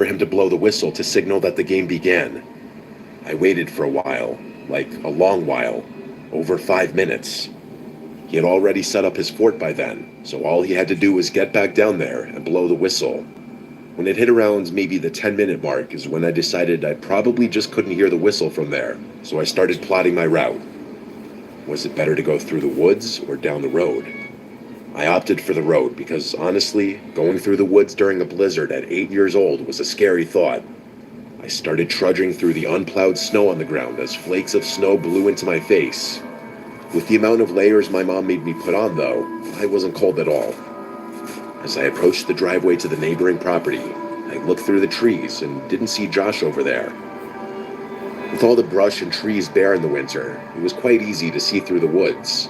for him to blow the whistle to signal that the game began. I waited for a while, like a long while, over 5 minutes. He had already set up his fort by then, so all he had to do was get back down there and blow the whistle. When it hit around maybe the 10-minute mark is when I decided I probably just couldn't hear the whistle from there, so I started plotting my route. Was it better to go through the woods or down the road? I opted for the road because, honestly, going through the woods during a blizzard at 8 years old was a scary thought. I started trudging through the unplowed snow on the ground as flakes of snow blew into my face. With the amount of layers my mom made me put on, though, I wasn't cold at all. As I approached the driveway to the neighboring property, I looked through the trees and didn't see Josh over there. With all the brush and trees bare in the winter, it was quite easy to see through the woods.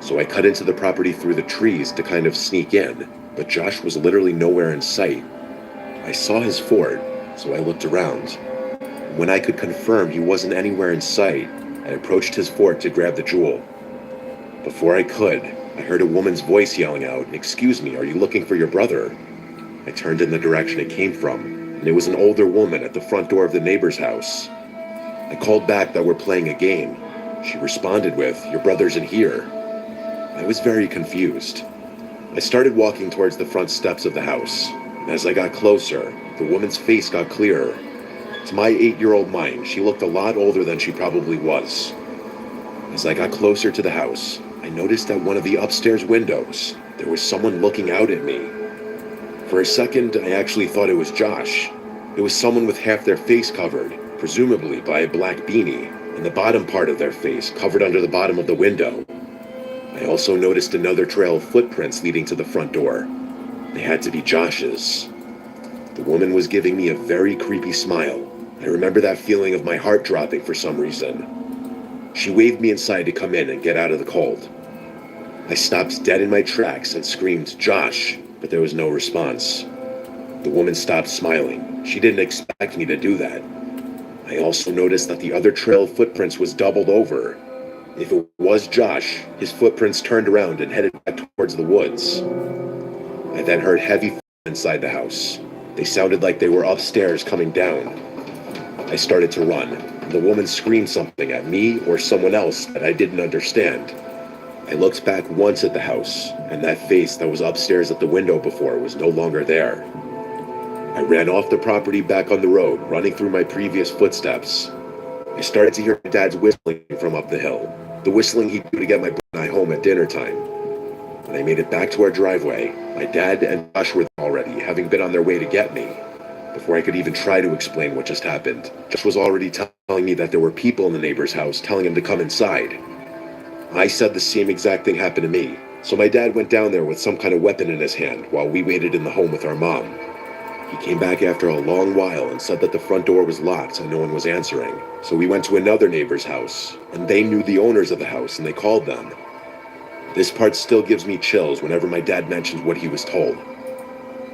So I cut into the property through the trees to kind of sneak in, but Josh was literally nowhere in sight. I saw his fort, so I looked around. When I could confirm he wasn't anywhere in sight, I approached his fort to grab the jewel. Before I could, I heard a woman's voice yelling out, "Excuse me, are you looking for your brother?" I turned in the direction it came from, and it was an older woman at the front door of the neighbor's house. I called back that we're playing a game. She responded with, "Your brother's in here." I was very confused. I started walking towards the front steps of the house, and as I got closer, the woman's face got clearer. To my 8-year-old mind, she looked a lot older than she probably was. As I got closer to the house, I noticed at one of the upstairs windows, there was someone looking out at me. For a second, I actually thought it was Josh. It was someone with half their face covered, presumably by a black beanie, and the bottom part of their face covered under the bottom of the window. I also noticed another trail of footprints leading to the front door. They had to be Josh's. The woman was giving me a very creepy smile. I remember that feeling of my heart dropping for some reason. She waved me inside to come in and get out of the cold. I stopped dead in my tracks and screamed, "Josh," but there was no response. The woman stopped smiling. She didn't expect me to do that. I also noticed that the other trail of footprints was doubled over. If it was Josh, his footprints turned around and headed back towards the woods. I then heard heavy inside the house. They sounded like they were upstairs coming down. I started to run. The woman screamed something at me or someone else that I didn't understand. I looked back once at the house, and that face that was upstairs at the window before was no longer there. I ran off the property back on the road, running through my previous footsteps. I started to hear my dad's whistling from up the hill, the whistling he'd do to get my brother and I home at dinner time. When I made it back to our driveway, my dad and Josh were there already, having been on their way to get me. Before I could even try to explain what just happened, Josh was already telling me that there were people in the neighbor's house telling him to come inside. I said the same exact thing happened to me, so my dad went down there with some kind of weapon in his hand while we waited in the home with our mom. He came back after a long while and said that the front door was locked and no one was answering, so we went to another neighbor's house, and they knew the owners of the house and they called them. This part still gives me chills whenever my dad mentions what he was told.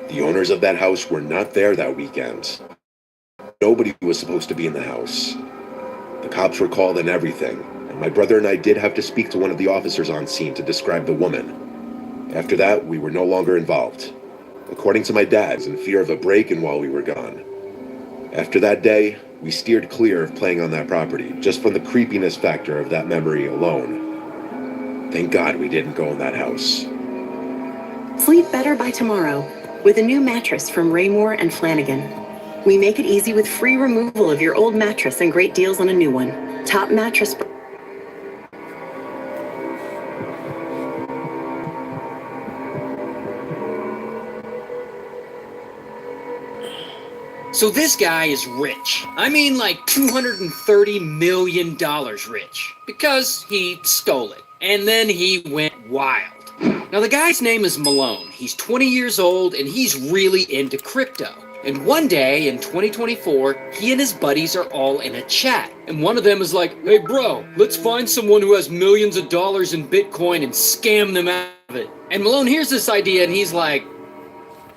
The owners of that house were not there that weekend. Nobody was supposed to be in the house. The cops were called and everything, and my brother and I did have to speak to one of the officers on scene to describe the woman. After that, we were no longer involved. According to my dad, in fear of a break-in while we were gone. After that day, we steered clear of playing on that property, just from the creepiness factor of that memory alone. Thank God we didn't go in that house. Sleep better by tomorrow with a new mattress from Raymore and Flanagan. We make it easy with free removal of your old mattress and great deals on a new one. Top mattress. So this guy is rich. I mean like $230 million rich. Because he stole it. And then he went wild. Now the guy's name is Malone. He's 20 years old and he's really into crypto. And one day in 2024, he and his buddies are all in a chat. And one of them is like, "Hey bro, let's find someone who has millions of dollars in Bitcoin and scam them out of it." And Malone hears this idea and he's like,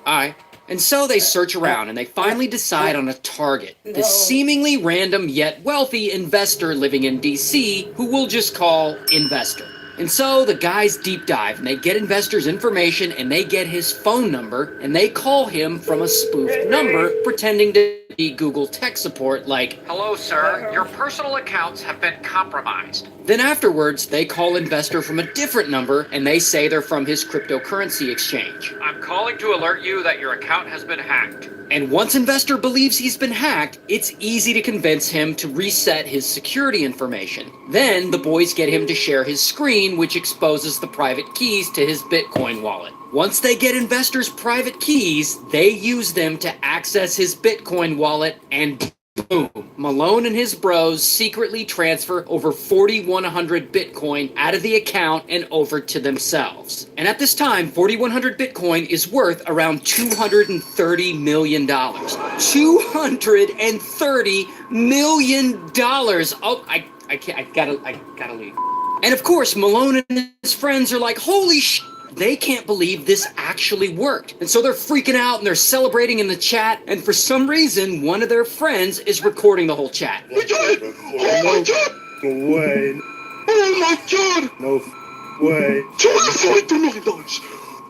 "Alright." And so they search around and they finally decide on a target. This seemingly random yet wealthy investor living in DC who we'll just call Investor. And so the guys deep dive and they get investors' information and they get his phone number and they call him from a spoofed number pretending to be Google tech support like, "Hello sir, your personal accounts have been compromised." Then afterwards they call investor from a different number and they say they're from his cryptocurrency exchange. "I'm calling to alert you that your account has been hacked." And once investor believes he's been hacked, it's easy to convince him to reset his security information. Then the boys get him to share his screen, which exposes the private keys to his Bitcoin wallet. Once they get investors' private keys, they use them to access his Bitcoin wallet, and boom, Malone and his bros secretly transfer over 4,100 Bitcoin out of the account and over to themselves. And at this time, 4,100 Bitcoin is worth around $230 million. $230 million! Oh, I gotta leave. And of course, Malone and his friends are like, holy sh**. They can't believe this actually worked. And so they're freaking out and they're celebrating in the chat. And for some reason, one of their friends is recording the whole chat. We did it! Oh my god! No way. Oh my god! No way. $242 million!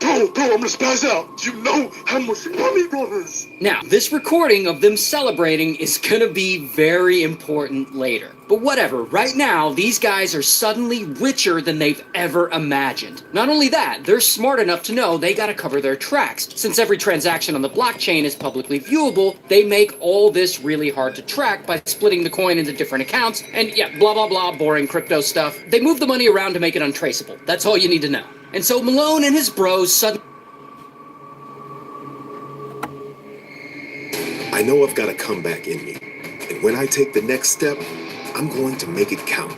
Bro, I'm gonna spaz out. Do you know how much money that is? Now, this recording of them celebrating is gonna be very important later. But whatever, right now, these guys are suddenly richer than they've ever imagined. Not only that, they're smart enough to know they gotta cover their tracks. Since every transaction on the blockchain is publicly viewable, they make all this really hard to track by splitting the coin into different accounts, and yeah, blah blah blah, boring crypto stuff. They move the money around to make it untraceable. That's all you need to know. And so Malone and his bros suddenly... I know I've got a comeback in me, and when I take the next step, I'm going to make it count.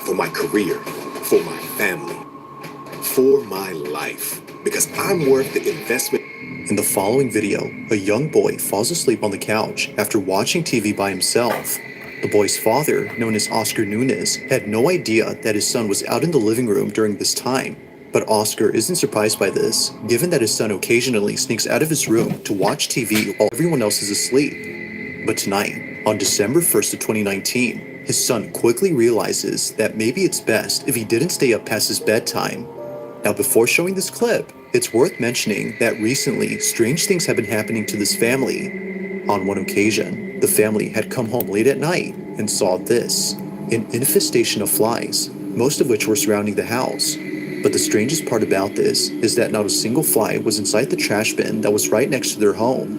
For my career, for my family, for my life, because I'm worth the investment. In the following video, a young boy falls asleep on the couch after watching TV by himself. The boy's father, known as Oscar Nunez, had no idea that his son was out in the living room during this time. But Oscar isn't surprised by this, given that his son occasionally sneaks out of his room to watch TV while everyone else is asleep. But tonight, on December 1st of 2019, his son quickly realizes that maybe it's best if he didn't stay up past his bedtime. Now, before showing this clip, it's worth mentioning that recently, strange things have been happening to this family. On one occasion, the family had come home late at night and saw this, an infestation of flies, most of which were surrounding the house. But the strangest part about this is that not a single fly was inside the trash bin that was right next to their home.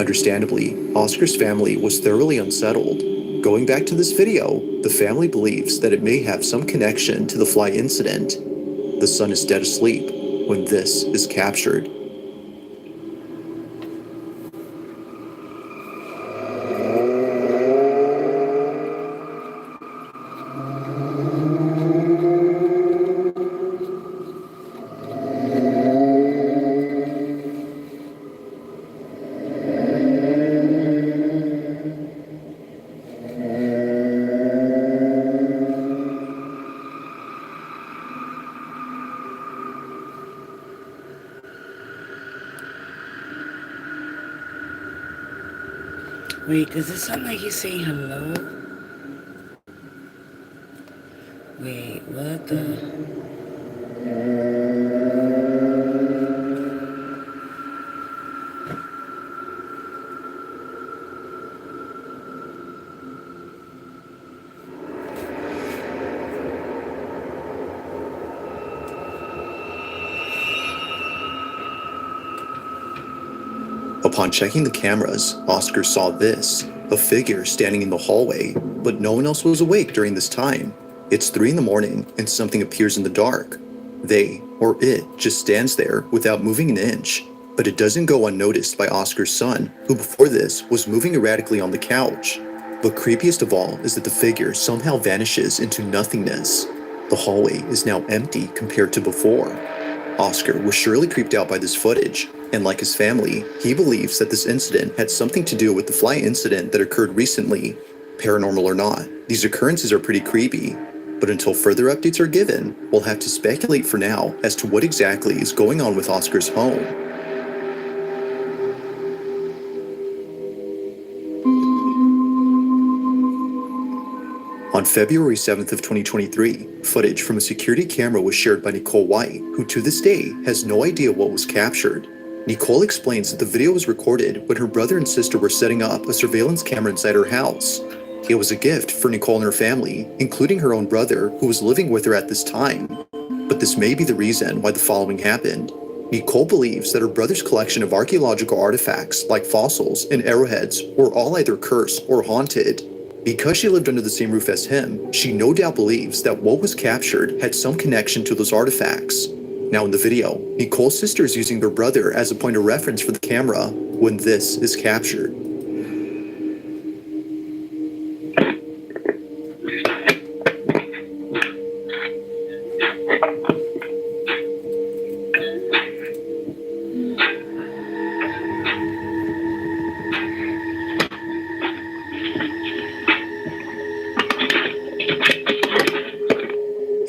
Understandably, Oscar's family was thoroughly unsettled. Going back to this video, the family believes that it may have some connection to the fly incident. The son is dead asleep when this is captured. Wait, does it sound like he's saying hello? Wait, what the... Upon checking the cameras, Oscar saw this, a figure standing in the hallway, but no one else was awake during this time. It's 3 in the morning and something appears in the dark. They, or it, just stands there without moving an inch. But it doesn't go unnoticed by Oscar's son, who before this was moving erratically on the couch. But creepiest of all is that the figure somehow vanishes into nothingness. The hallway is now empty compared to before. Oscar was surely creeped out by this footage, and like his family, he believes that this incident had something to do with the fly incident that occurred recently. Paranormal or not, these occurrences are pretty creepy, but until further updates are given, we'll have to speculate for now as to what exactly is going on with Oscar's home. On On February 7th of 2023, footage from a security camera was shared by Nicole White, who to this day has no idea what was captured. Nicole explains that the video was recorded when her brother and sister were setting up a surveillance camera inside her house. It was a gift for Nicole and her family, including her own brother, who was living with her at this time. But this may be the reason why the following happened. Nicole believes that her brother's collection of archaeological artifacts, like fossils and arrowheads, were all either cursed or haunted. Because she lived under the same roof as him, she no doubt believes that what was captured had some connection to those artifacts. Now in the video, Nicole's sister is using her brother as a point of reference for the camera when this is captured.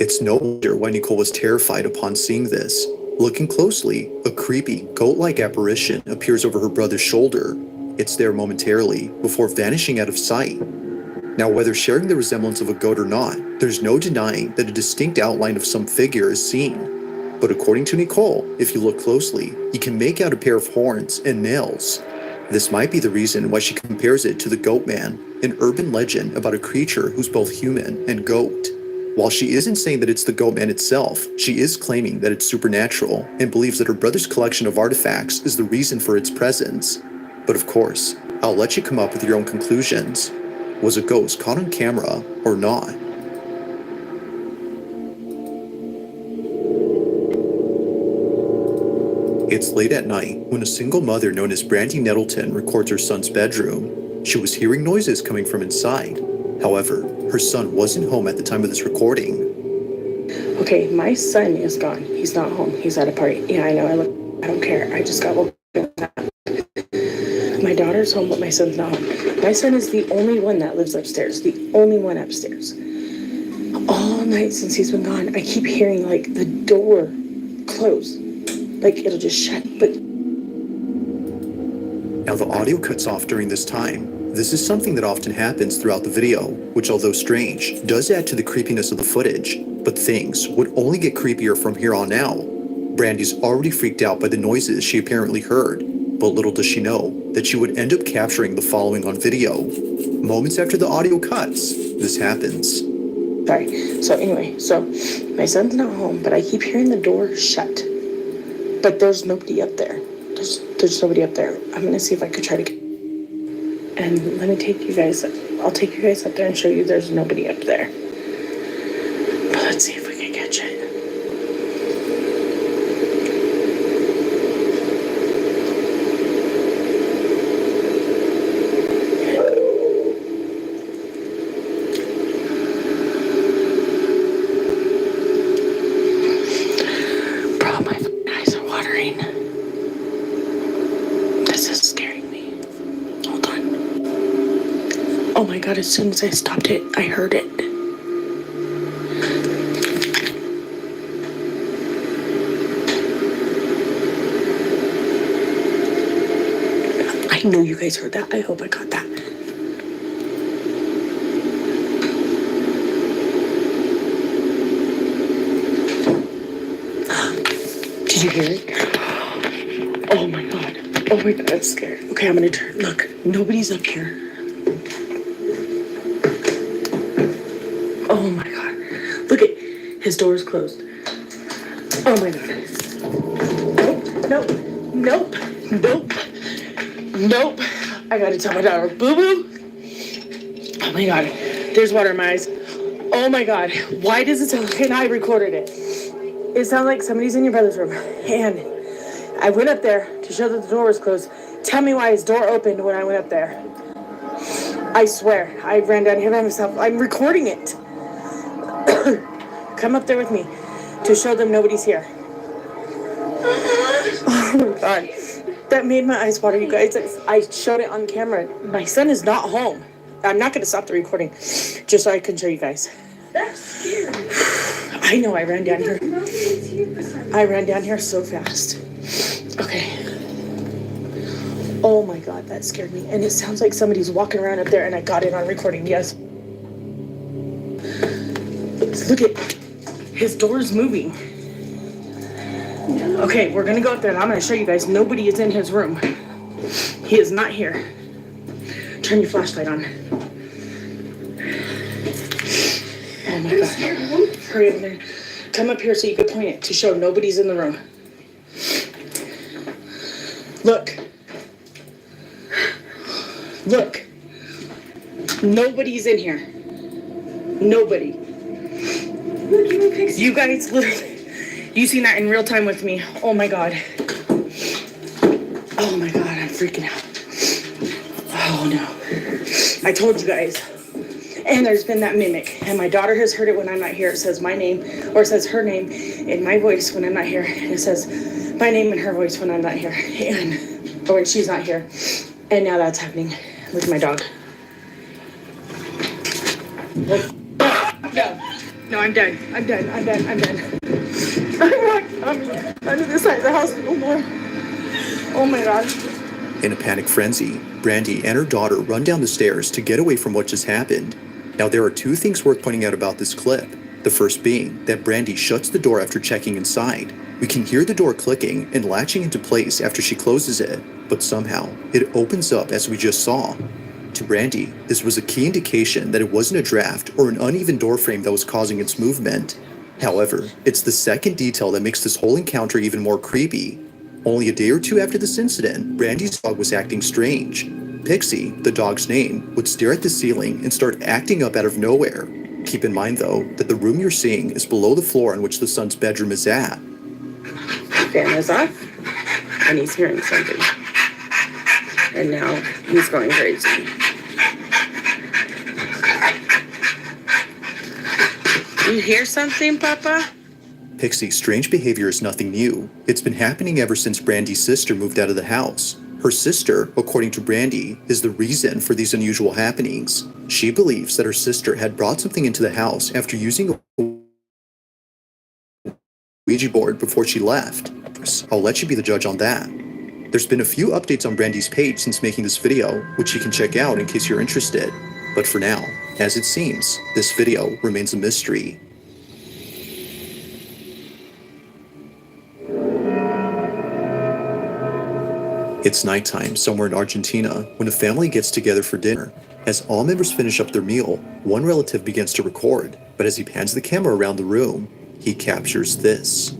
It's no wonder why Nicole was terrified upon seeing this. Looking closely, a creepy, goat-like apparition appears over her brother's shoulder. It's there momentarily, before vanishing out of sight. Now, whether sharing the resemblance of a goat or not, there's no denying that a distinct outline of some figure is seen. But according to Nicole, if you look closely, you can make out a pair of horns and nails. This might be the reason why she compares it to the Goat Man, an urban legend about a creature who's both human and goat. While she isn't saying that it's the Goat Man itself, she is claiming that it's supernatural and believes that her brother's collection of artifacts is the reason for its presence. But of course, I'll let you come up with your own conclusions. Was a ghost caught on camera or not? It's late at night when a single mother known as Brandy Nettleton records her son's bedroom. She was hearing noises coming from inside. However, her son wasn't home at the time of this recording. Okay, my son is gone. He's not home. He's at a party. Yeah, I know. I don't care. I just got woken up. My daughter's home, but my son's not home. My son is the only one that lives upstairs. The only one upstairs. All night since he's been gone, I keep hearing like the door close. Like it'll just shut. But now the audio cuts off during this time. This is something that often happens throughout the video, which although strange, does add to the creepiness of the footage, but things would only get creepier from here on out. Brandy's already freaked out by the noises she apparently heard, but little does she know that she would end up capturing the following on video. Moments after the audio cuts, this happens. Sorry. So anyway, my son's not home, but I keep hearing the door shut. But there's nobody up there. There's nobody up there. I'm gonna see if I could try to get. And let me take you guys, I'll take you guys up there and show you there's nobody up there. But let's see if we can catch it. Bro, my eyes are watering. This is scaring me. Hold on. Oh my God, as soon as I stopped it, I heard it. I know you guys heard that. I hope I got that. Did you hear it? Oh my God. Oh my God, I'm scared. Okay, I'm gonna turn. Look, nobody's up here. Oh my God. Look at his door is closed. Oh my God. Nope. I gotta tell my daughter, boo boo. Oh my God. There's water in my eyes. Oh my God. Why does it sound like, and I recorded it. It sounded like somebody's in your brother's room. And I went up there to show that the door was closed. Tell me why his door opened when I went up there. I swear, I ran down here by myself. I'm recording it. Come up there with me to show them nobody's here. Oh my God. That made my eyes water, you guys. I showed it on camera. My son is not home. I'm not going to stop the recording just so I can show you guys. That's scary. I know, I ran down here. I ran down here so fast. Okay. Oh my God, that scared me. And it sounds like somebody's walking around up there, and I got it on recording, yes. Look at his door's moving. Okay, we're gonna go up there and I'm gonna show you guys nobody is in his room. He is not here. Turn your flashlight on. Oh my God. Hurry up there. Come up here so you can point it to show nobody's in the room. Look. Look. Nobody's in here. Nobody. You guys literally, you seen that in real time with me. Oh my God. Oh my God, I'm freaking out. Oh no. I told you guys. And there's been that mimic. And my daughter has heard it when I'm not here. It says my name, or it says her name in my voice when I'm not here. And it says my name in her voice when I'm not here. And, or when she's not here. And now that's happening. Look at my dog. No, I'm done. I'm done. I'm done. I'm done. I'm not coming under this side of the house no more. Oh my God. In a panic frenzy, Brandy and her daughter run down the stairs to get away from what just happened. Now, there are two things worth pointing out about this clip. The first being that Brandy shuts the door after checking inside. We can hear the door clicking and latching into place after she closes it, but somehow it opens up as we just saw. To Brandy, this was a key indication that it wasn't a draft or an uneven door frame that was causing its movement. However, it's the second detail that makes this whole encounter even more creepy. Only a day or two after this incident, Brandy's dog was acting strange. Pixie, the dog's name, would stare at the ceiling and start acting up out of nowhere. Keep in mind, though, that the room you're seeing is below the floor on which the son's bedroom is at. Fan is off, and he's hearing something. And now he's going crazy. You hear something, Papa? Pixie's strange behavior is nothing new. It's been happening ever since Brandy's sister moved out of the house. Her sister, according to Brandy, is the reason for these unusual happenings. She believes that her sister had brought something into the house after using a Ouija board before she left. I'll let you be the judge on that. There's been a few updates on Brandy's page since making this video, which you can check out in case you're interested. But for now, as it seems, this video remains a mystery. It's nighttime somewhere in Argentina when a family gets together for dinner. As all members finish up their meal, one relative begins to record, but as he pans the camera around the room, he captures this.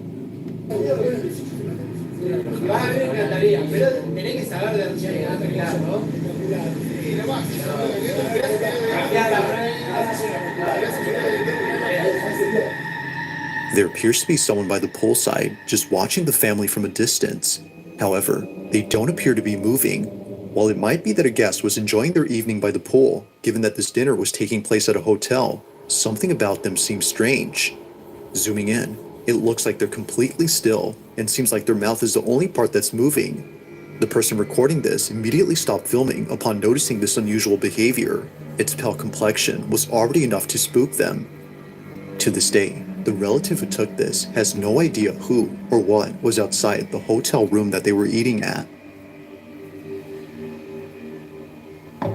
There appears to be someone by the poolside just watching the family from a distance. However, they don't appear to be moving. While it might be that a guest was enjoying their evening by the pool, given that this dinner was taking place at a hotel, something about them seems strange. Zooming in, it looks like they're completely still and seems like their mouth is the only part that's moving. The person recording this immediately stopped filming upon noticing this unusual behavior. Its pale complexion was already enough to spook them. To this day, the relative who took this has no idea who or what was outside the hotel room that they were eating at. I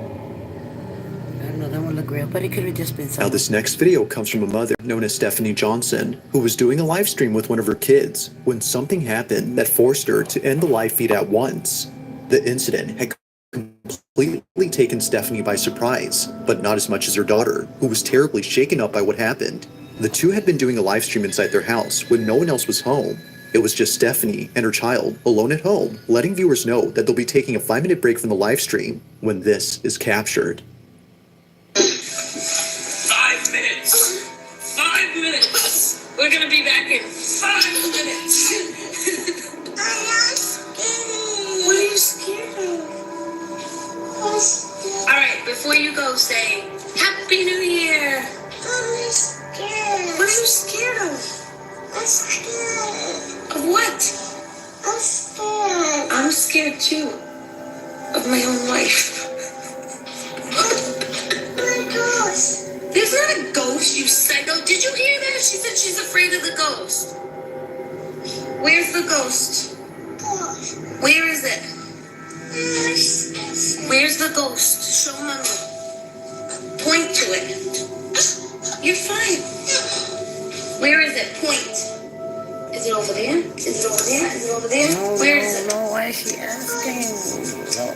don't know, that one looked real, but it could have just been Now something. this next video comes from a mother known as Stephanie Johnson, who was doing a live stream with one of her kids when something happened that forced her to end the live feed at once. The incident had completely taken Stephanie by surprise, but not as much as her daughter, who was terribly shaken up by what happened. The two had been doing a live stream inside their house when no one else was home. It was just Stephanie and her child alone at home, letting viewers know that they'll be taking a 5-minute break from the live stream when this is captured. 5 minutes! 5 minutes! We're gonna be back in 5 minutes! What are you scared of? Alright, before you go, say Happy New Year! I'm scared. What are you scared of? I'm scared. Of what? I'm scared. I'm scared too. Of my own life. My ghost. There's not a ghost, you psycho. Did you hear that? She said she's afraid of the ghost. Where's the ghost? Ghost. Where is it? Where's the ghost? Show Mama. Point to it. You're fine. Where is it? Point. Is it over there? Is it over there? Is it over there? No, Where is it? no, why is she asking? No.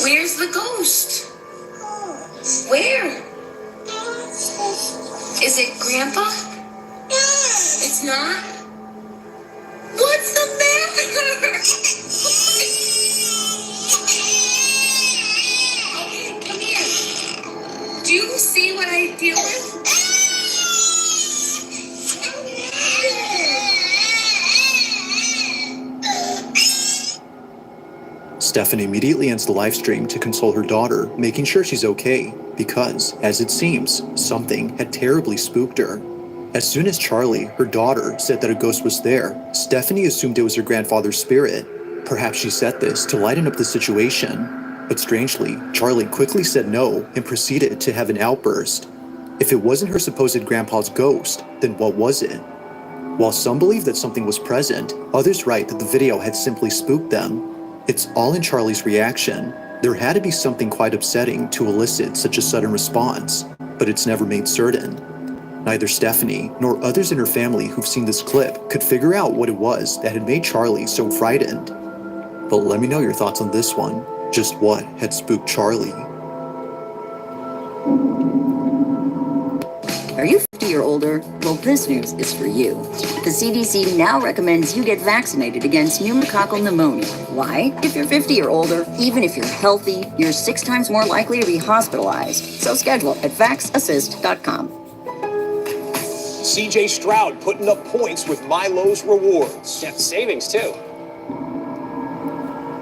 Where's the ghost? Where? Is it Grandpa? It's not? What's the matter? Okay, come here. Do you see what I deal with? Stephanie immediately ends the live stream to console her daughter, making sure she's okay, because, as it seems, something had terribly spooked her. As soon as Charlie, her daughter, said that a ghost was there, Stephanie assumed it was her grandfather's spirit. Perhaps she said this to lighten up the situation. But strangely, Charlie quickly said no and proceeded to have an outburst. If it wasn't her supposed grandpa's ghost, then what was it? While some believe that something was present, others write that the video had simply spooked them. It's all in Charlie's reaction. There had to be something quite upsetting to elicit such a sudden response, but it's never made certain. Neither Stephanie nor others in her family who've seen this clip could figure out what it was that had made Charlie so frightened. But let me know your thoughts on this one. Just what had spooked Charlie? Are you 50 or older? Well, this news is for you. The CDC now recommends you get vaccinated against pneumococcal pneumonia. Why? If you're 50 or older, even if you're healthy, you're 6 times more likely to be hospitalized. So schedule at vaxassist.com. CJ Stroud putting up points with Milo's rewards. Yeah, savings too.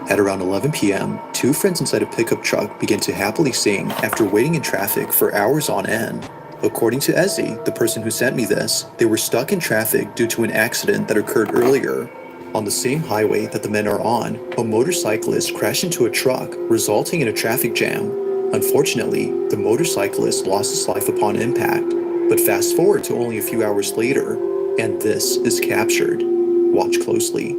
At around 11 p.m., 2 friends inside a pickup truck began to happily sing after waiting in traffic for hours on end. According to Ezzy, the person who sent me this, they were stuck in traffic due to an accident that occurred earlier. On the same highway that the men are on, a motorcyclist crashed into a truck, resulting in a traffic jam. Unfortunately, the motorcyclist lost his life upon impact. But fast forward to only a few hours later, and this is captured. Watch closely.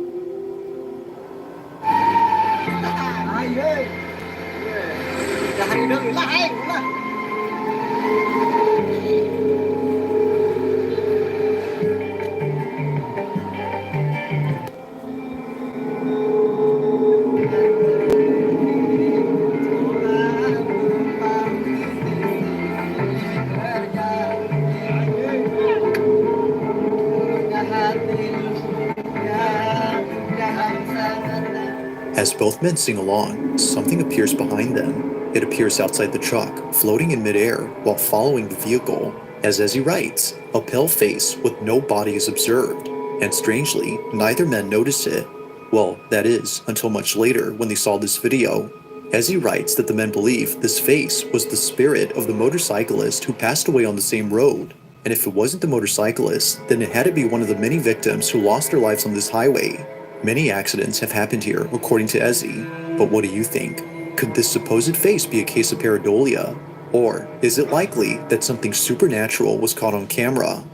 As both men sing along, something appears behind them. It appears outside the truck, floating in midair while following the vehicle. As Ezzy writes, a pale face with no body is observed, and strangely, neither man notice it. Well, that is, until much later when they saw this video. Ezzy writes that the men believe this face was the spirit of the motorcyclist who passed away on the same road. And if it wasn't the motorcyclist, then it had to be one of the many victims who lost their lives on this highway. Many accidents have happened here, according to Ezzy. But what do you think? Could this supposed face be a case of pareidolia? Or is it likely that something supernatural was caught on camera?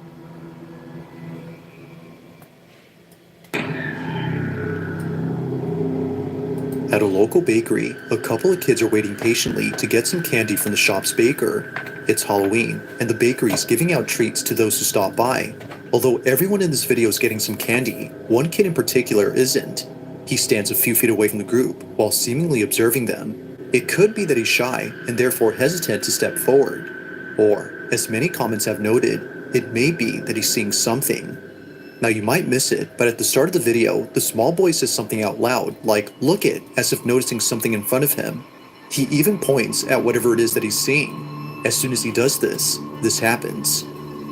At a local bakery, a couple of kids are waiting patiently to get some candy from the shop's baker. It's Halloween, and the bakery's giving out treats to those who stop by. Although everyone in this video is getting some candy, one kid in particular isn't. He stands a few feet away from the group while seemingly observing them. It could be that he's shy and therefore hesitant to step forward. Or, as many comments have noted, it may be that he's seeing something. Now you might miss it, but at the start of the video, the small boy says something out loud, like, "Look it," as if noticing something in front of him. He even points at whatever it is that he's seeing. As soon as he does this, this happens.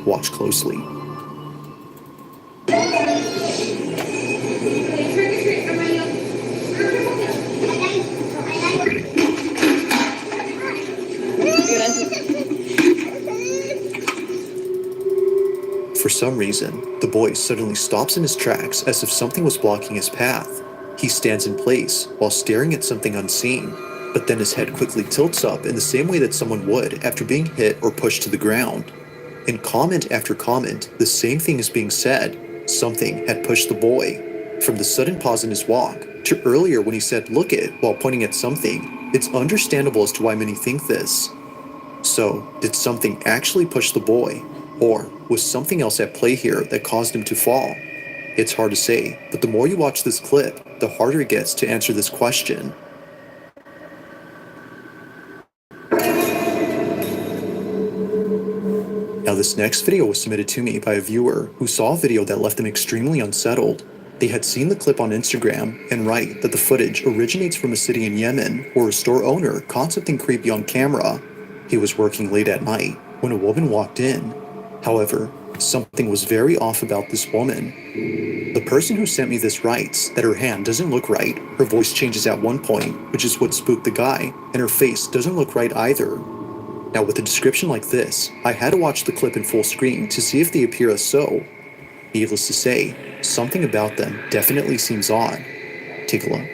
Watch closely. For some reason, the boy suddenly stops in his tracks as if something was blocking his path. He stands in place while staring at something unseen, but then his head quickly tilts up in the same way that someone would after being hit or pushed to the ground. In comment after comment, the same thing is being said. Something had pushed the boy. From the sudden pause in his walk, to earlier when he said "look it" while pointing at something, it's understandable as to why many think this. So, did something actually push the boy? Or was something else at play here that caused him to fall? It's hard to say, but the more you watch this clip, the harder it gets to answer this question. Now this next video was submitted to me by a viewer who saw a video that left them extremely unsettled. They had seen the clip on Instagram and write that the footage originates from a city in Yemen where a store owner caught something creepy on camera. He was working late at night when a woman walked in. However, something was very off about this woman. The person who sent me this writes that her hand doesn't look right, her voice changes at one point, which is what spooked the guy, and her face doesn't look right either. Now with a description like this, I had to watch the clip in full screen to see if they appear as so. Needless to say, something about them definitely seems odd. Take a look.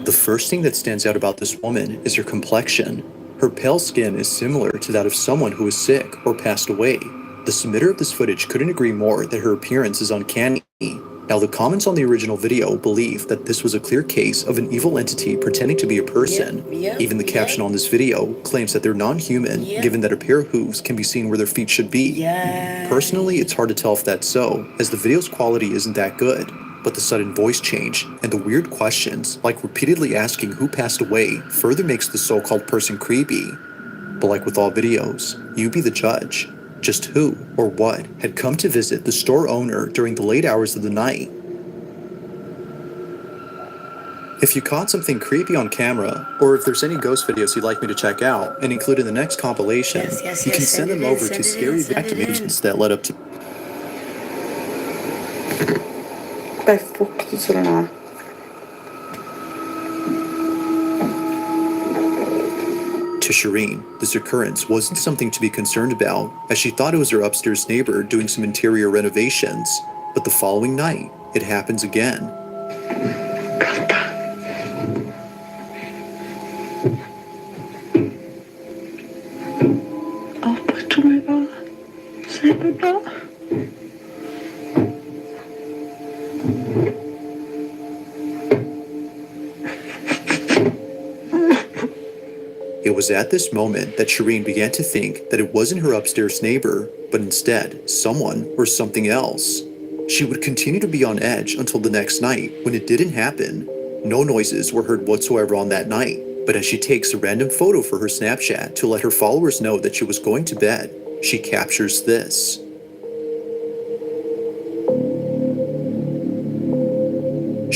The first thing that stands out about this woman is her complexion. Her pale skin is similar to that of someone who is sick or passed away. The submitter of this footage couldn't agree more that her appearance is uncanny. Now the comments on the original video believe that this was a clear case of an evil entity pretending to be a person. Even the caption on this video claims that they're non-human, given that a pair of hooves can be seen where their feet should be. Personally, it's hard to tell if that's so, as the video's quality isn't that good. But the sudden voice change and the weird questions, like repeatedly asking who passed away, further makes the so-called person creepy. But like with all videos, you be the judge. Just who or what had come to visit the store owner during the late hours of the night? If you caught something creepy on camera, or if there's any ghost videos you'd like me to check out and include in the next compilation, you can send them over to Scary Vacuumations that led up to... To Shireen, this occurrence wasn't something to be concerned about, as she thought it was her upstairs neighbor doing some interior renovations. But the following night, it happens again. It was at this moment that Shireen began to think that it wasn't her upstairs neighbor, but instead someone or something else. She would continue to be on edge until the next night, when it didn't happen. No noises were heard whatsoever on that night, but as she takes a random photo for her Snapchat to let her followers know that she was going to bed, she captures this.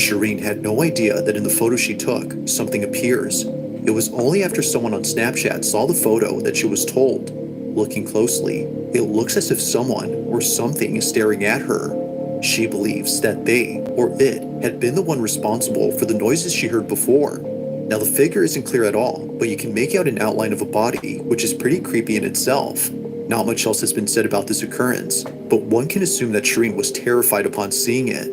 Shireen had no idea that in the photo she took, something appears. It was only after someone on Snapchat saw the photo that she was told. Looking closely, it looks as if someone or something is staring at her. She believes that they, or it, had been the one responsible for the noises she heard before. Now the figure isn't clear at all, but you can make out an outline of a body, which is pretty creepy in itself. Not much else has been said about this occurrence, but one can assume that Shireen was terrified upon seeing it.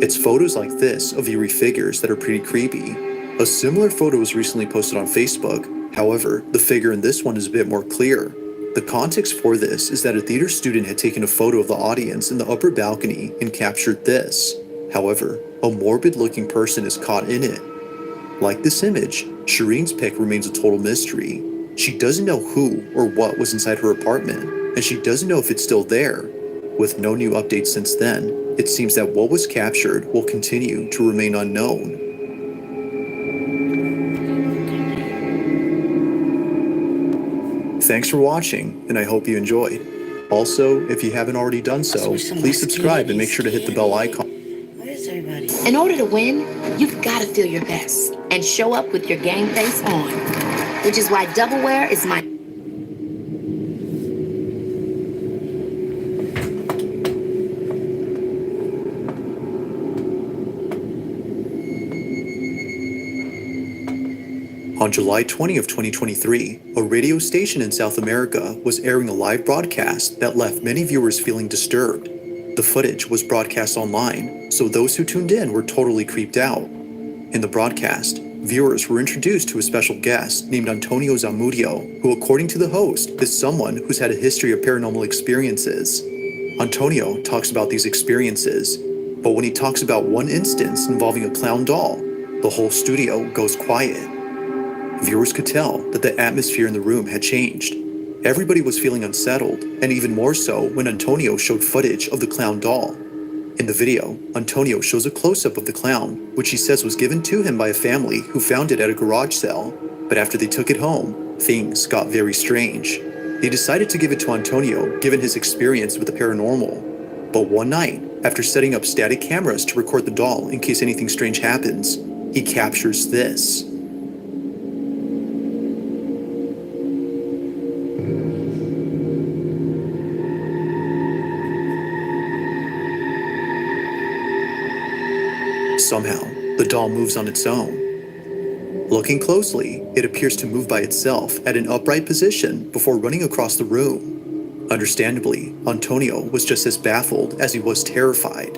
It's photos like this of eerie figures that are pretty creepy. A similar photo was recently posted on Facebook. However, the figure in this one is a bit more clear. The context for this is that a theater student had taken a photo of the audience in the upper balcony and captured this. However, a morbid-looking person is caught in it. Like this image, Shireen's pic remains a total mystery. She doesn't know who or what was inside her apartment, and she doesn't know if it's still there. With no new updates since then, it seems that what was captured will continue to remain unknown. Thanks for watching, and I hope you enjoyed. Also, if you haven't already done so, please subscribe and make sure to hit the bell icon. What is there? everybody. In order to win, you've got to feel your best and show up with your game face on. Which is why Double Wear is my... On July 20 of 2023, a radio station in South America was airing a live broadcast that left many viewers feeling disturbed. The footage was broadcast online, so those who tuned in were totally creeped out. In the broadcast, viewers were introduced to a special guest named Antonio Zamudio, who, according to the host, is someone who's had a history of paranormal experiences. Antonio talks about these experiences, but when he talks about one instance involving a clown doll, the whole studio goes quiet. Viewers could tell that the atmosphere in the room had changed. Everybody was feeling unsettled, and even more so when Antonio showed footage of the clown doll. In the video, Antonio shows a close-up of the clown, which he says was given to him by a family who found it at a garage sale. But after they took it home, things got very strange. They decided to give it to Antonio, given his experience with the paranormal. But one night, after setting up static cameras to record the doll in case anything strange happens, he captures this. Somehow, the doll moves on its own. Looking closely, it appears to move by itself at an upright position before running across the room. Understandably, Antonio was just as baffled as he was terrified.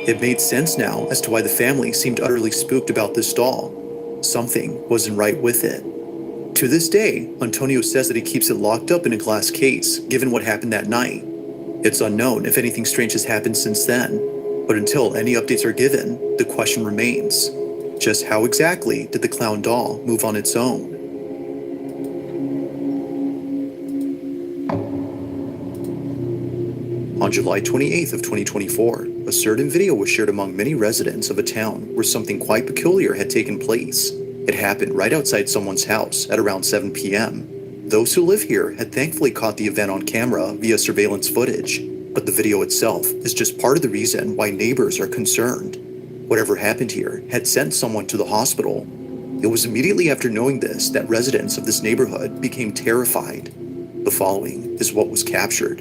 It made sense now as to why the family seemed utterly spooked about this doll. Something wasn't right with it. To this day, Antonio says that he keeps it locked up in a glass case, given what happened that night. It's unknown if anything strange has happened since then. But until any updates are given, the question remains, just how exactly did the clown doll move on its own? On July 28th of 2024, a certain video was shared among many residents of a town where something quite peculiar had taken place. It happened right outside someone's house at around 7 p.m. Those who live here had thankfully caught the event on camera via surveillance footage. But the video itself is just part of the reason why neighbors are concerned. Whatever happened here had sent someone to the hospital. It was immediately after knowing this that residents of this neighborhood became terrified. The following is what was captured.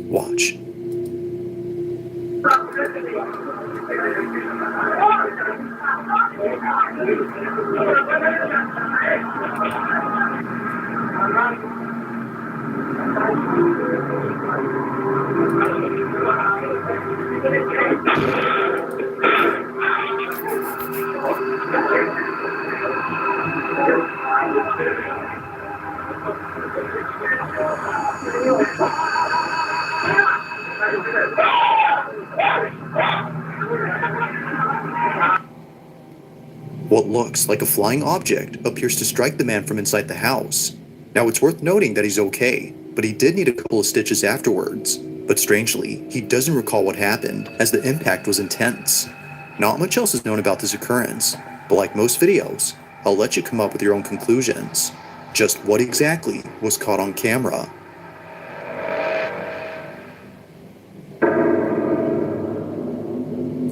Watch. What looks like a flying object appears to strike the man from inside the house. Now it's worth noting that he's okay, but he did need a couple of stitches afterwards. But strangely, he doesn't recall what happened, as the impact was intense. Not much else is known about this occurrence, but like most videos, I'll let you come up with your own conclusions. Just what exactly was caught on camera?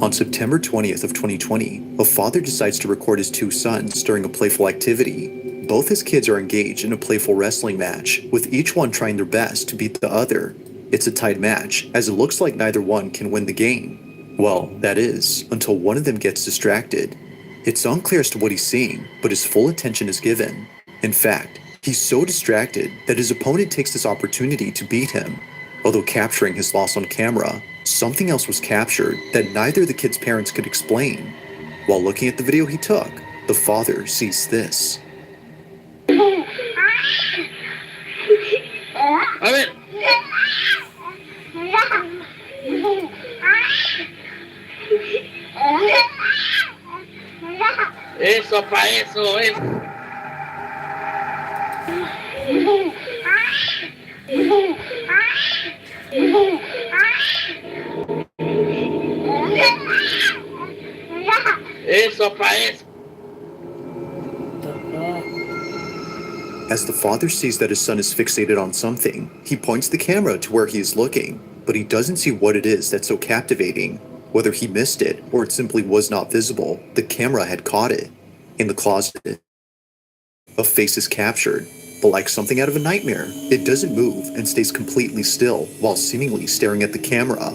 On September 20th of 2020, a father decides to record his two sons during a playful activity. Both his kids are engaged in a playful wrestling match, with each one trying their best to beat the other. It's a tied match, as it looks like neither one can win the game. Well, that is, until one of them gets distracted. It's unclear as to what he's seeing, but his full attention is given. In fact, he's so distracted that his opponent takes this opportunity to beat him. Although capturing his loss on camera, something else was captured that neither of the kid's parents could explain. While looking at the video he took, the father sees this. A ver. Eso pa' eso es. Eso pa' eso. As the father sees that his son is fixated on something, he points the camera to where he is looking, but he doesn't see what it is that's so captivating. Whether he missed it or it simply was not visible, the camera had caught it. In the closet, a face is captured, but like something out of a nightmare, it doesn't move and stays completely still while seemingly staring at the camera.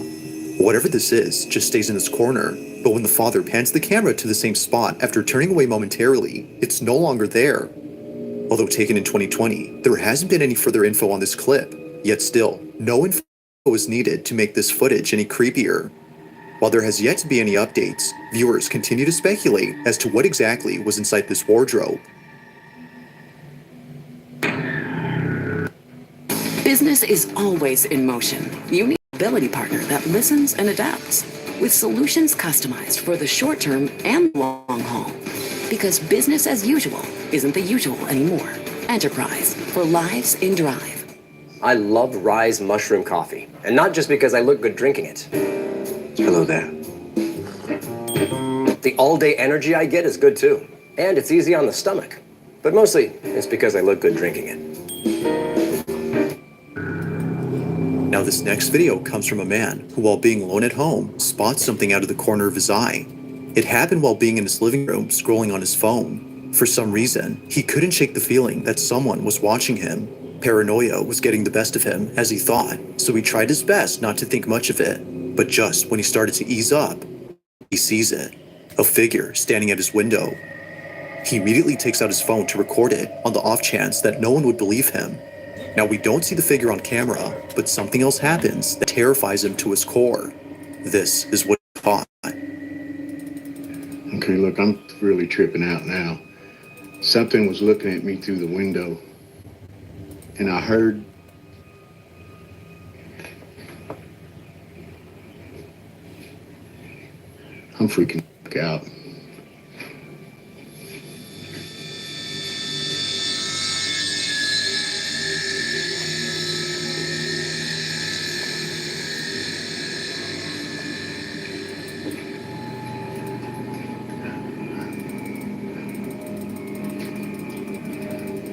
Whatever this is just stays in its corner, but when the father pans the camera to the same spot after turning away momentarily, it's no longer there. Although taken in 2020, there hasn't been any further info on this clip, yet still, no info is needed to make this footage any creepier. While there has yet to be any updates, viewers continue to speculate as to what exactly was inside this wardrobe. Business is always in motion. You need an ability partner that listens and adapts, with solutions customized for the short term and long haul. Because business as usual isn't the usual anymore. Enterprise for lives in drive. I love Rise mushroom coffee, and not just because I look good drinking it. Hello there. The all-day energy I get is good too, and it's easy on the stomach. But mostly, it's because I look good drinking it. Now this next video comes from a man who, while being alone at home, spots something out of the corner of his eye. It happened while being in his living room scrolling on his phone. For some reason, he couldn't shake the feeling that someone was watching him. Paranoia was getting the best of him, as he thought, so he tried his best not to think much of it. But just when he started to ease up, he sees it. A figure standing at his window. He immediately takes out his phone to record it on the off chance that no one would believe him. Now we don't see the figure on camera, but something else happens that terrifies him to his core. This is what he caught. Okay, look, I'm really tripping out now. Something was looking at me through the window, and I heard... I'm freaking out.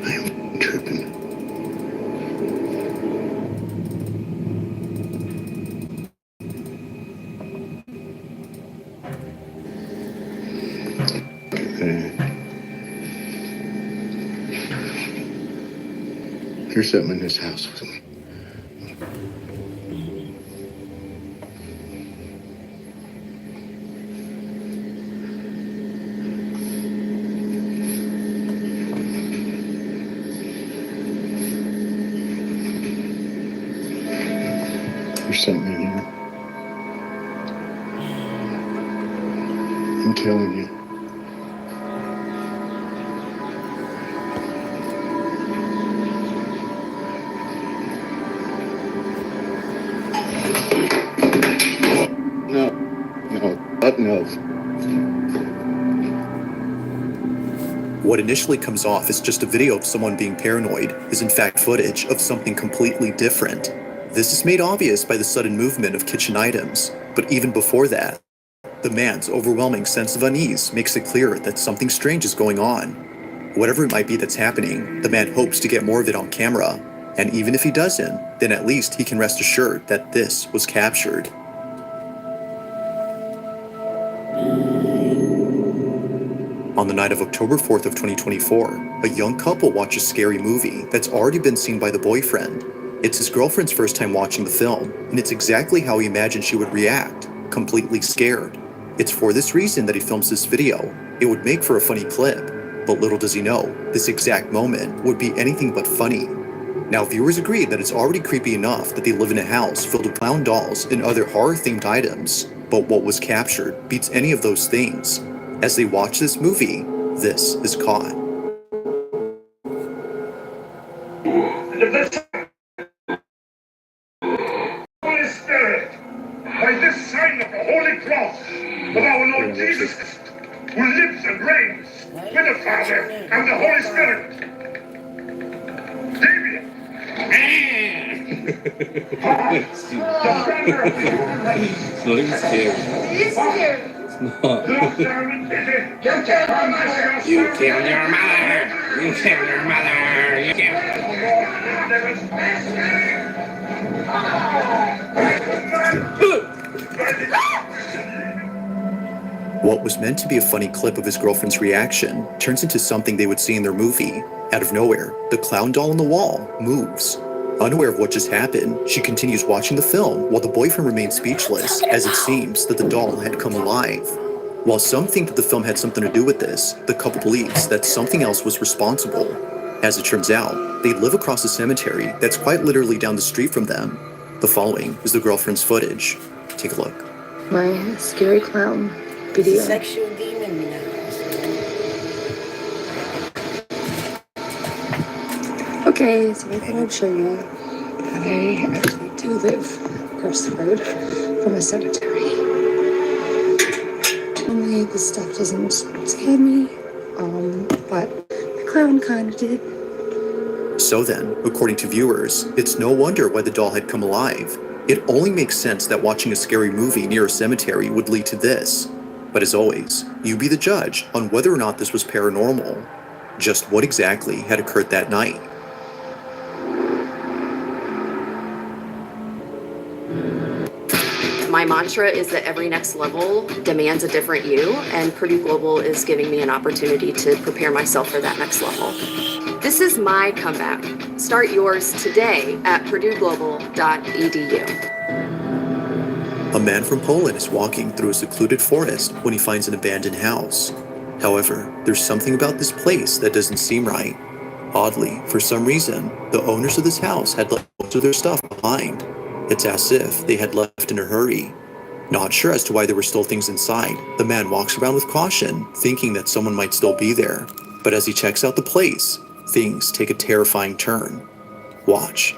I am tripping. There's something in this house. There's something in here. I'm telling you. No. What initially comes off as just a video of someone being paranoid is in fact footage of something completely different. This is made obvious by the sudden movement of kitchen items, but even before that, the man's overwhelming sense of unease makes it clear that something strange is going on. Whatever it might be that's happening, the man hopes to get more of it on camera, and even if he doesn't, then at least he can rest assured that this was captured. On the night of October 4th of 2024, a young couple watches a scary movie that's already been seen by the boyfriend. It's his girlfriend's first time watching the film, and it's exactly how he imagined she would react, completely scared. It's for this reason that he films this video. It would make for a funny clip, but little does he know, this exact moment would be anything but funny. Now viewers agree that it's already creepy enough that they live in a house filled with clown dolls and other horror-themed items, but what was captured beats any of those things. As they watch this movie, this is caught. Holy Spirit, by this sign of the Holy Cross of our Lord Jesus, who lives and reigns with the Father and the Holy Spirit. Damien! It's not even scary. It is scary. You killed your mother! You killed your mother! You killed... What was meant to be a funny clip of his girlfriend's reaction turns into something they would see in their movie. Out of nowhere, the clown doll on the wall moves. Unaware of what just happened, she continues watching the film while the boyfriend remains speechless, as it seems that the doll had come alive. While some think that the film had something to do with this, the couple believes that something else was responsible. As it turns out, they live across a cemetery that's quite literally down the street from them. The following is the girlfriend's footage. Take a look. My scary clown video. Sexual demon now. Okay, so I thought I'd show you. I actually do live across the road from a cemetery. Normally this stuff doesn't scare me, but the clown kind of did. So then, according to viewers, it's no wonder why the doll had come alive. It only makes sense that watching a scary movie near a cemetery would lead to this. But as always, you be the judge on whether or not this was paranormal. Just what exactly had occurred that night? My mantra is that every next level demands a different you, and Purdue Global is giving me an opportunity to prepare myself for that next level. This is my comeback. Start yours today at purdueglobal.edu. A man from Poland is walking through a secluded forest when he finds an abandoned house. However, there's something about this place that doesn't seem right. Oddly, for some reason, the owners of this house had left most of their stuff behind. It's as if they had left in a hurry. Not sure as to why there were still things inside, the man walks around with caution, thinking that someone might still be there. But as he checks out the place, things take a terrifying turn. Watch.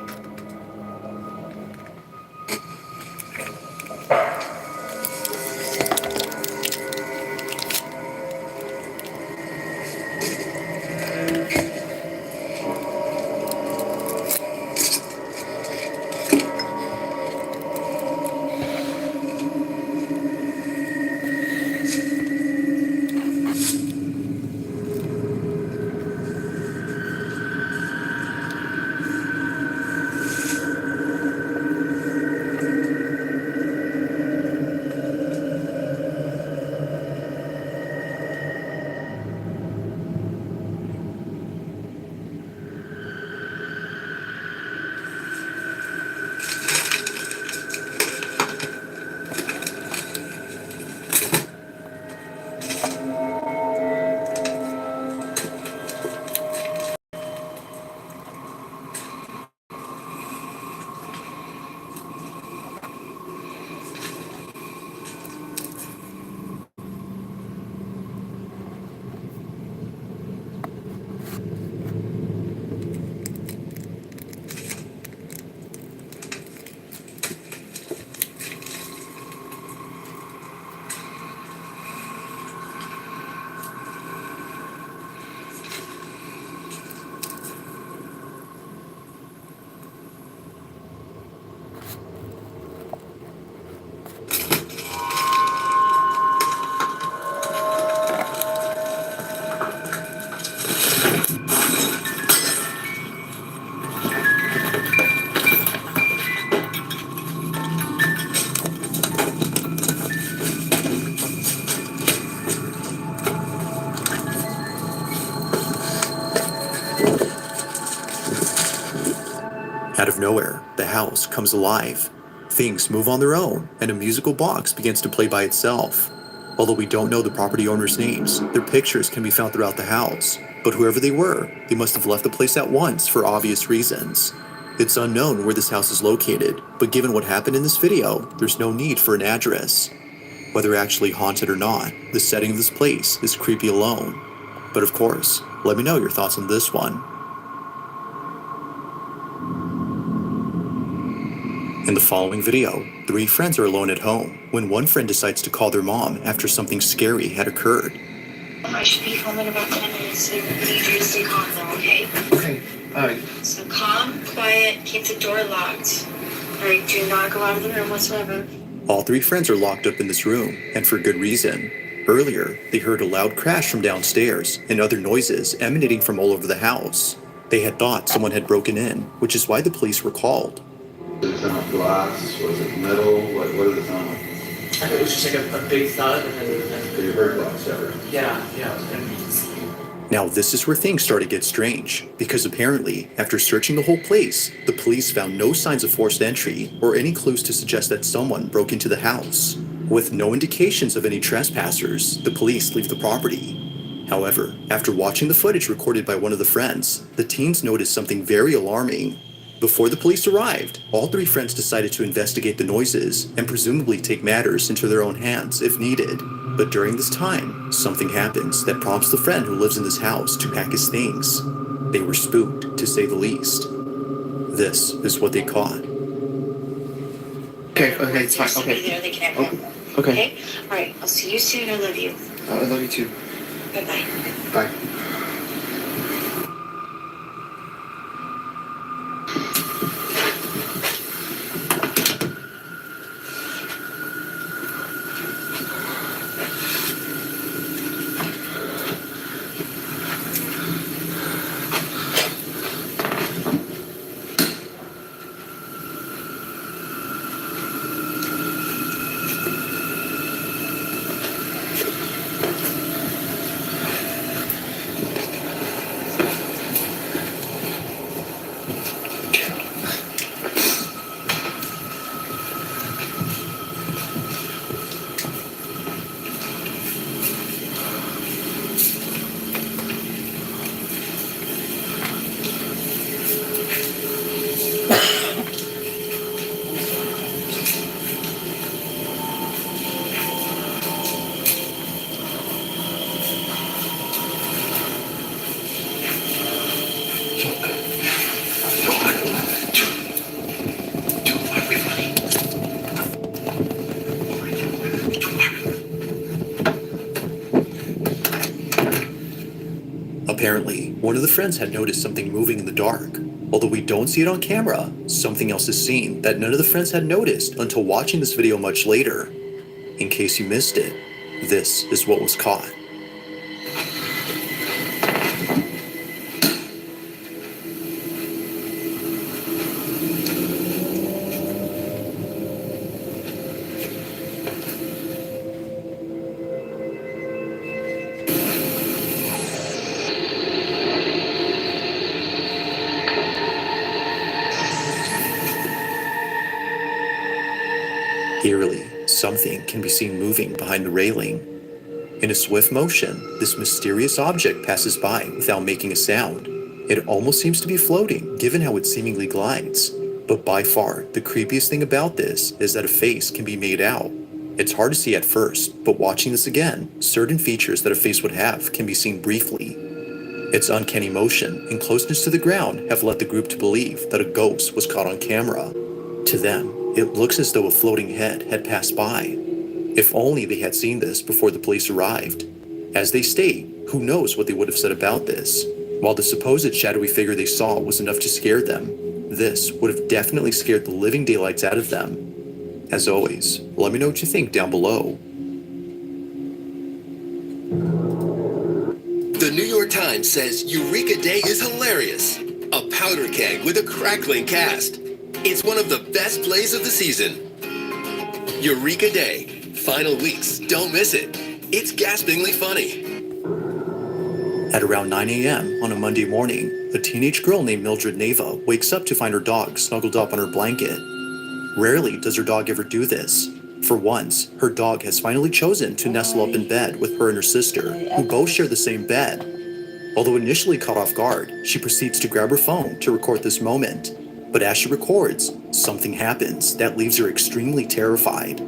Out of nowhere, the house comes alive. Things move on their own, and a musical box begins to play by itself. Although we don't know the property owners' names, their pictures can be found throughout the house. But whoever they were, they must have left the place at once for obvious reasons. It's unknown where this house is located, but given what happened in this video, there's no need for an address. Whether actually haunted or not, the setting of this place is creepy alone. But of course, let me know your thoughts on this one. In the following video, 3 friends are alone at home when one friend decides to call their mom after something scary had occurred. I should be home in about 10 minutes, so I need you to stay calm though, okay? Okay, So calm, quiet, keep the door locked. Alright, do not go out of the room whatsoever. All 3 friends are locked up in this room, and for good reason. Earlier, they heard a loud crash from downstairs and other noises emanating from all over the house. They had thought someone had broken in, which is why the police were called. Does it sound like glass? Was it metal? What does it sound like? It was just like a big thud and then... You heard rocks ever? Yeah, and Now, this is where things start to get strange, because apparently, after searching the whole place, the police found no signs of forced entry or any clues to suggest that someone broke into the house. With no indications of any trespassers, the police leave the property. However, after watching the footage recorded by one of the friends, the teens noticed something very alarming. Before the police arrived, all three friends decided to investigate the noises and presumably take matters into their own hands if needed. But during this time, something happens that prompts the friend who lives in this house to pack his things. They were spooked, to say the least. This is what they caught. Okay, it's fine, Somebody there, they can't come. Okay. All right, I'll see you soon. I love you. I love you too. Bye-bye. Bye. Apparently, one of the friends had noticed something moving in the dark. Although we don't see it on camera, something else is seen that none of the friends had noticed until watching this video much later. In case you missed it, this is what was caught. Eerily, something can be seen moving behind the railing. In a swift motion, this mysterious object passes by without making a sound. It almost seems to be floating, given how it seemingly glides. But by far, the creepiest thing about this is that a face can be made out. It's hard to see at first, but watching this again, certain features that a face would have can be seen briefly. Its uncanny motion and closeness to the ground have led the group to believe that a ghost was caught on camera. To them, it looks as though a floating head had passed by. If only they had seen this before the police arrived. As they state, who knows what they would have said about this. While the supposed shadowy figure they saw was enough to scare them, this would have definitely scared the living daylights out of them. As always, let me know what you think down below. The New York Times says Eureka Day is hilarious. A powder keg with a crackling cast. It's one of the best plays of the season. Eureka Day. Final weeks. Don't miss it. It's gaspingly funny. At around 9 a.m. on a Monday morning, a teenage girl named Mildred Neva wakes up to find her dog snuggled up on her blanket. Rarely does her dog ever do this. For once, her dog has finally chosen to nestle up in bed with her and her sister, who both share the same bed. Although initially caught off guard, she proceeds to grab her phone to record this moment. But as she records, something happens that leaves her extremely terrified.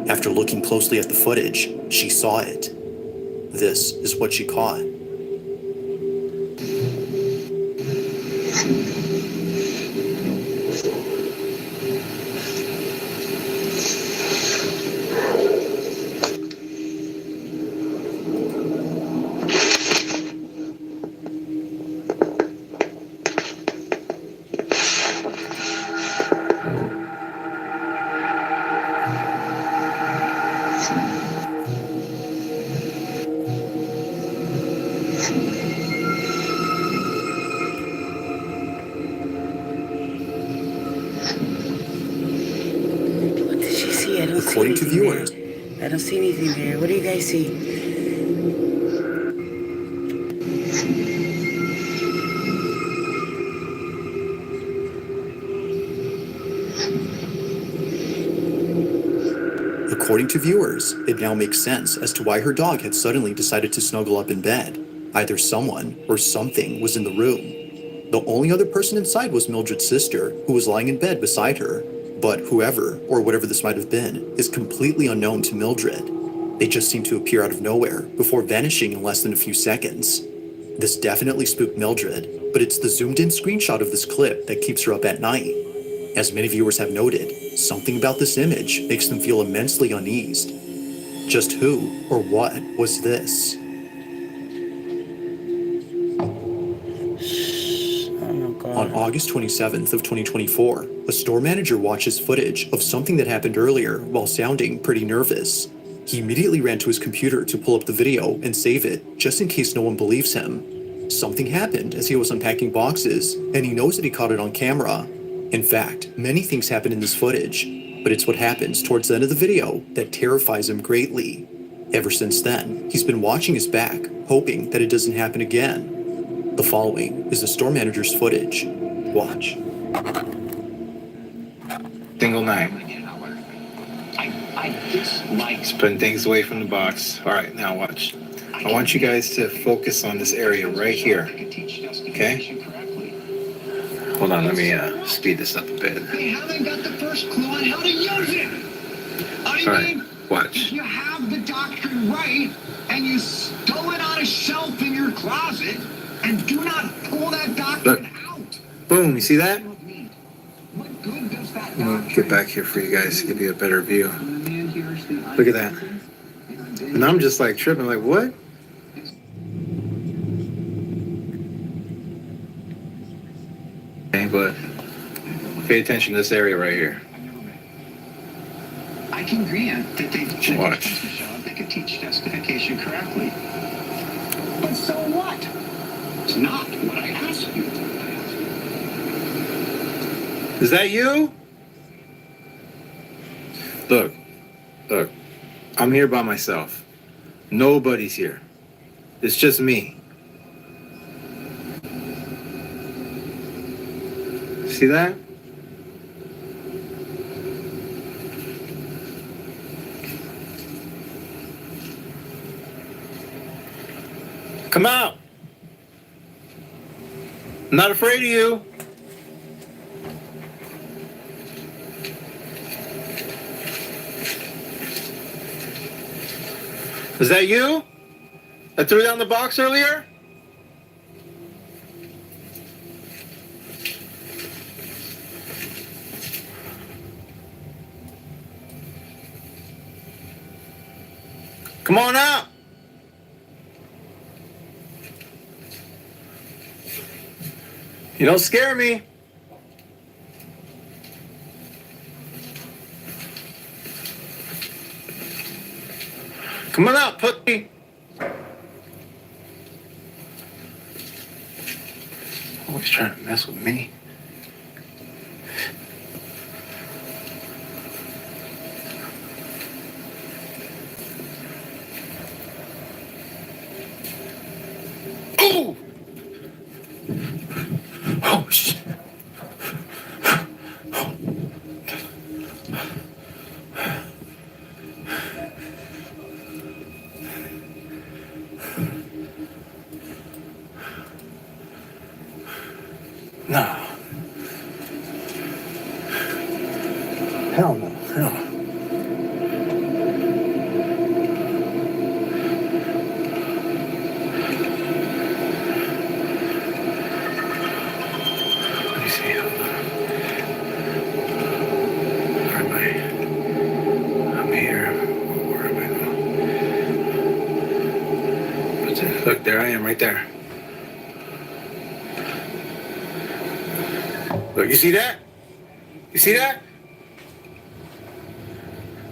After looking closely at the footage, she saw it. This is what she caught. don't see anything here. What do you guys see? According to viewers, it now makes sense as to why her dog had suddenly decided to snuggle up in bed. Either someone or something was in the room. The only other person inside was Mildred's sister, who was lying in bed beside her. But whoever, or whatever this might have been, is completely unknown to Mildred. They just seem to appear out of nowhere, before vanishing in less than a few seconds. This definitely spooked Mildred, but it's the zoomed-in screenshot of this clip that keeps her up at night. As many viewers have noted, something about this image makes them feel immensely uneased. Just who, or what, was this? On August 27th of 2024, a store manager watches footage of something that happened earlier while sounding pretty nervous. He immediately ran to his computer to pull up the video and save it, just in case no one believes him. Something happened as he was unpacking boxes, and he knows that he caught it on camera. In fact, many things happen in this footage, but it's what happens towards the end of the video that terrifies him greatly. Ever since then, he's been watching his back, hoping that it doesn't happen again. The following is the store manager's footage. Watch. Single night. Just putting things away from the box. All right, now watch. I want you guys to focus on this area right here. Okay? Hold on, let me speed this up a bit. They haven't got the first clue on how to use it. All right, watch. If you have the doctrine right and you stow it on a shelf in your closet and do not pull that doctrine out. Boom, you see that? What good does that I'm gonna get back here for you guys to give you a better view. Look at that. And I'm just like tripping, like, what? Okay, but pay attention to this area right here. I can grant that they Watch. they could teach justification correctly. But so what? It's not what I asked you. Is that you? Look, I'm here by myself. Nobody's here. It's just me. See that? Come out. I'm not afraid of you. Is that you? I threw down the box earlier? Come on out. You don't scare me. Come on out, pussy. Always trying to mess with me. Oh! Oh, shit. No. Hell no. Hell no. Let me see. Where am I? I'm here. Where am I now? Look, there I am, right there. Look, you see that? You see that?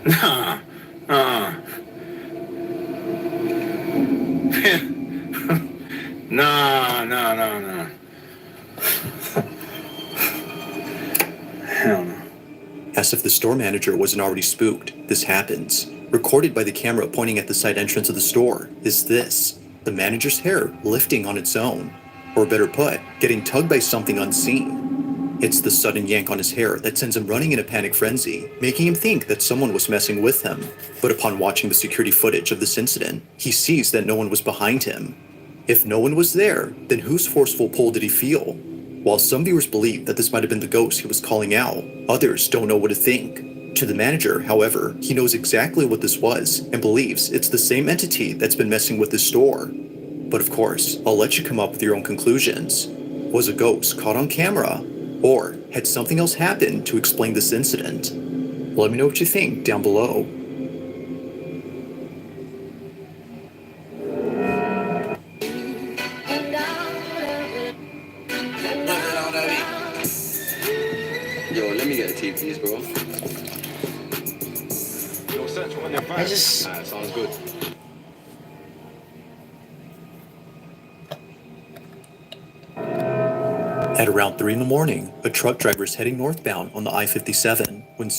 Nah. No. Hell no. As if the store manager wasn't already spooked, this happens. recorded by the camera pointing at the side entrance of the store, is this: the manager's hair lifting on its own, or better put, getting tugged by something unseen. It's the sudden yank on his hair that sends him running in a panic frenzy, making him think that someone was messing with him. But upon watching the security footage of this incident, he sees that no one was behind him. If no one was there, then whose forceful pull did he feel? While some viewers believe that this might have been the ghost he was calling out, others don't know what to think. To the manager, however, he knows exactly what this was and believes it's the same entity that's been messing with his store. But of course, I'll let you come up with your own conclusions. Was a ghost caught on camera? Or had something else happened to explain this incident? Let me know what you think down below. Yo, let me get a TVs, bro. I just... sounds good. At around 3 in the morning, a truck driver is heading northbound on the I-57 when suddenly